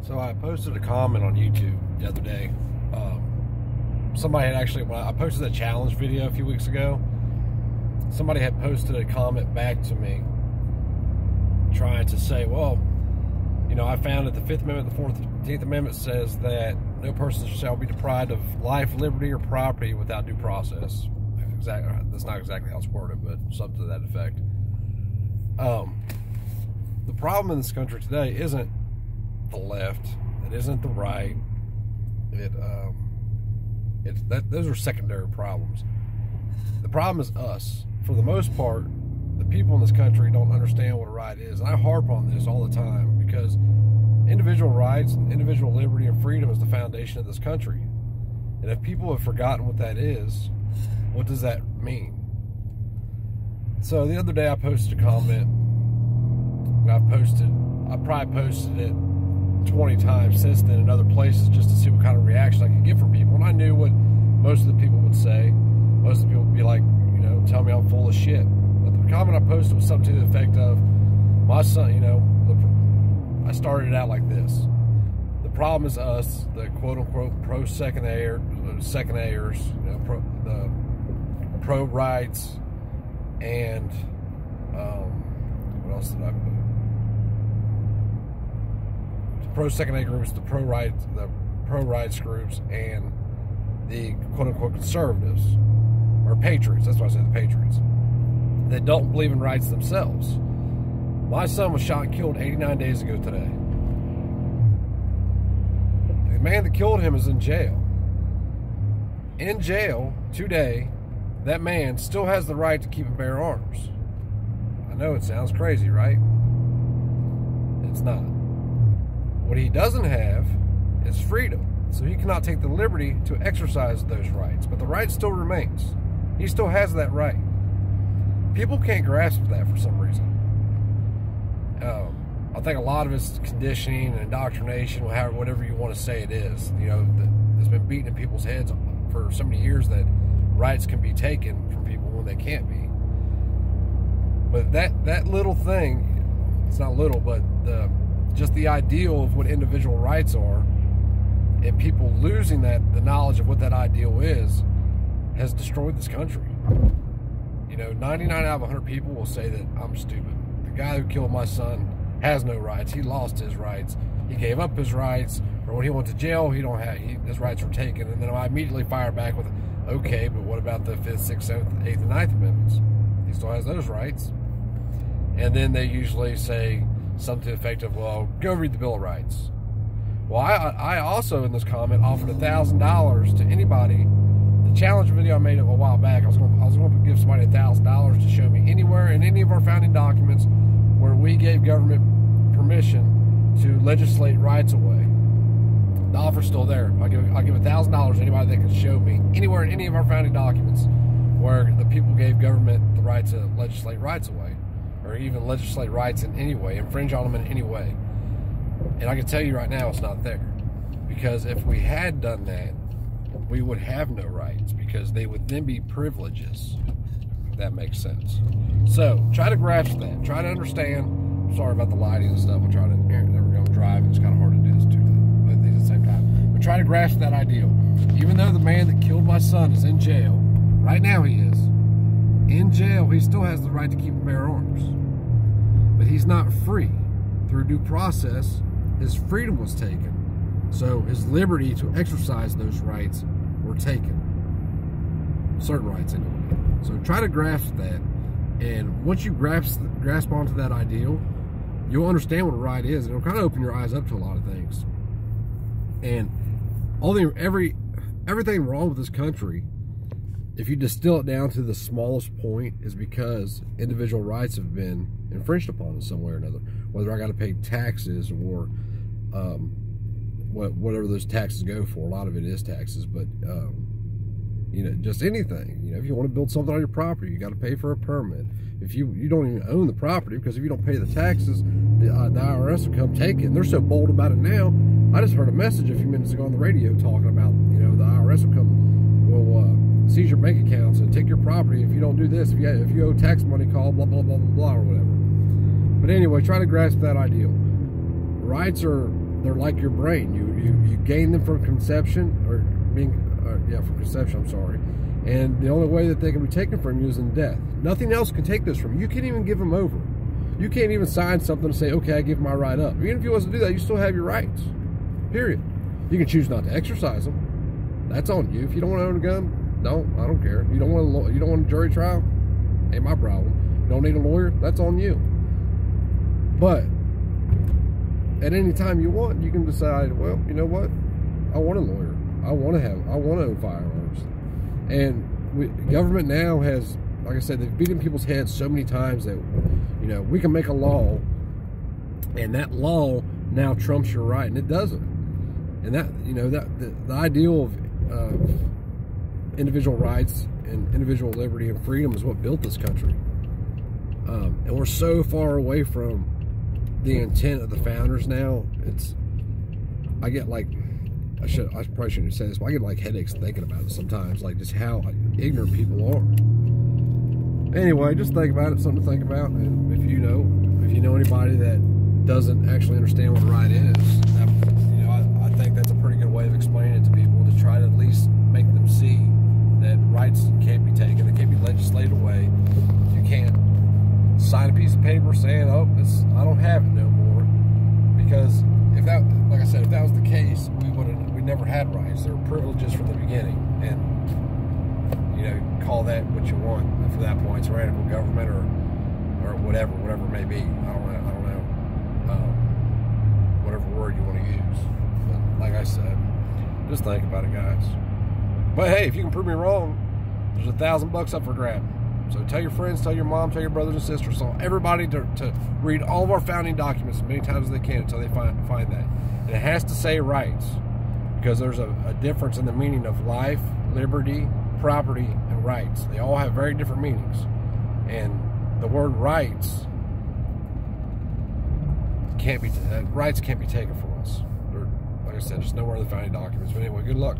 So I posted a comment on YouTube the other day. Somebody had actually, when I posted that challenge video a few weeks ago, somebody had posted a comment back to me trying to say, well, you know, I found that the Fifth Amendment, the 14th Amendment says that no person shall be deprived of life, liberty, or property without due process. Exactly, that's not exactly how it's worded, but something to that effect. The problem in this country today isn't the left, it isn't the right. Those are secondary problems. The problem is us. For the most part, the people in this country don't understand what a right is. And I harp on this all the time because individual rights and individual liberty and freedom is the foundation of this country. And if people have forgotten what that is, what does that mean? So the other day I posted a comment. I probably posted it 20 times since then in other places just to see what kind of reaction I could get from people. And I knew what most of the people would say. Most of the people would be like, you know, tell me I'm full of shit. But the comment I posted was something to the effect of, my son, you know, I started it out like this. The problem is us, the quote-unquote pro-second Ayers, you know, the pro-rights, and what else did I put? Pro-second A groups, the pro-rights groups, and the quote-unquote conservatives, or patriots, that's why I say the patriots, that don't believe in rights themselves. My son was shot and killed 89 days ago today. The man that killed him is in jail. In jail today, that man still has the right to keep and bear arms. I know it sounds crazy, right? It's not. What he doesn't have is freedom. So he cannot take the liberty to exercise those rights. But the right still remains. He still has that right. People can't grasp that for some reason. I think a lot of it's conditioning and indoctrination, whatever you want to say it is. You know, it's been beaten in people's heads for so many years that rights can be taken from people when they can't be. But that little thing, it's not little, but just the ideal of what individual rights are, and people losing the knowledge of what that ideal is, has destroyed this country. You know, 99 out of 100 people will say that I'm stupid. The guy who killed my son has no rights. He lost his rights. He gave up his rights. Or when he went to jail, his rights were taken. And then I immediately fired back with, okay, but what about the 5th, 6th, 7th, 8th, and 9th Amendments? He still has those rights. And then they usually say something to the effect of, well, go read the Bill of Rights. Well, I also, in this comment, offered $1,000 to anybody. The challenge video I made a while back, I was going to give somebody $1,000 to show me anywhere in any of our founding documents where we gave government permission to legislate rights away. The offer's still there. I'll give $1,000 to anybody that can show me anywhere in any of our founding documents where the people gave government the right to legislate rights away, or even legislate rights in any way, infringe on them in any way. And I can tell you right now, it's not there. Because if we had done that, we would have no rights, because they would then be privileges, if that makes sense. So, try to grasp that. Try to understand. I'm sorry about the lighting and stuff. There we go, driving. It's kind of hard to do this too, both these at the same time. But try to grasp that ideal. Even though the man that killed my son is in jail, right now he is, in jail, he still has the right to keep and bear arms. But he's not free. Through due process, his freedom was taken. So his liberty to exercise those rights were taken. Certain rights anyway. So try to grasp that. And once you grasp onto that ideal, you'll understand what a right is. It'll kind of open your eyes up to a lot of things. And everything wrong with this country, if you distill it down to the smallest point, is because individual rights have been infringed upon in some way or another. Whether I got to pay taxes or whatever those taxes go for. A lot of it is taxes, but you know, just anything. You know, if you want to build something on your property, you got to pay for a permit. If you don't even own the property, because if you don't pay the taxes, the IRS will come take it. And they're so bold about it now. I just heard a message a few minutes ago on the radio talking about, you know, the IRS will seize your bank accounts and take your property if you don't do this. If you owe tax money, call blah blah blah blah blah or whatever. But anyway, try to grasp that ideal. Rights are they're like your brain. You gain them from conception, from conception. I'm sorry. And the only way that they can be taken from you is in death. Nothing else can take this from you. You can't even give them over. You can't even sign something to say, okay, I give my right up. Even if you want to do that, you still have your rights. Period. You can choose not to exercise them. That's on you. If you don't want to own a gun, don't. I don't care. You don't want a jury trial? Ain't my problem. You don't need a lawyer? That's on you. But at any time you want, you can decide, well, you know what? I want a lawyer. I want to own firearms. And government now has, like I said, they've beaten people's heads so many times that, you know, we can make a law, and that law now trumps your right, and it doesn't. And that, you know, that the ideal of individual rights and individual liberty and freedom is what built this country. And we're so far away from the intent of the founders now. I get like, I probably shouldn't say this, but I get like headaches thinking about it sometimes, like just how ignorant people are. Anyway, just think about it, something to think about. And if you know anybody that doesn't actually understand what right is, you know, I think that's a pretty good way of explaining it to people, to try to at least make them see that rights can't be taken, they can't be legislated away. You can't sign a piece of paper saying, oh, I don't have it no more. Because if that, like I said, if that was the case, we never had rights. They were privileges from the beginning. And, you know, call that what you want for that point, tyrannical government or whatever it may be. I don't know. Whatever word you want to use. But like I said, just think about it, guys. But hey, if you can prove me wrong, there's $1,000 up for grab. So tell your friends, tell your mom, tell your brothers and sisters, tell everybody to read all of our founding documents as many times as they can until they find that. And it has to say rights, because there's a difference in the meaning of life, liberty, property, and rights. They all have very different meanings. And the word rights can't be taken from us. Like I said, just nowhere in the founding documents. But anyway, good luck.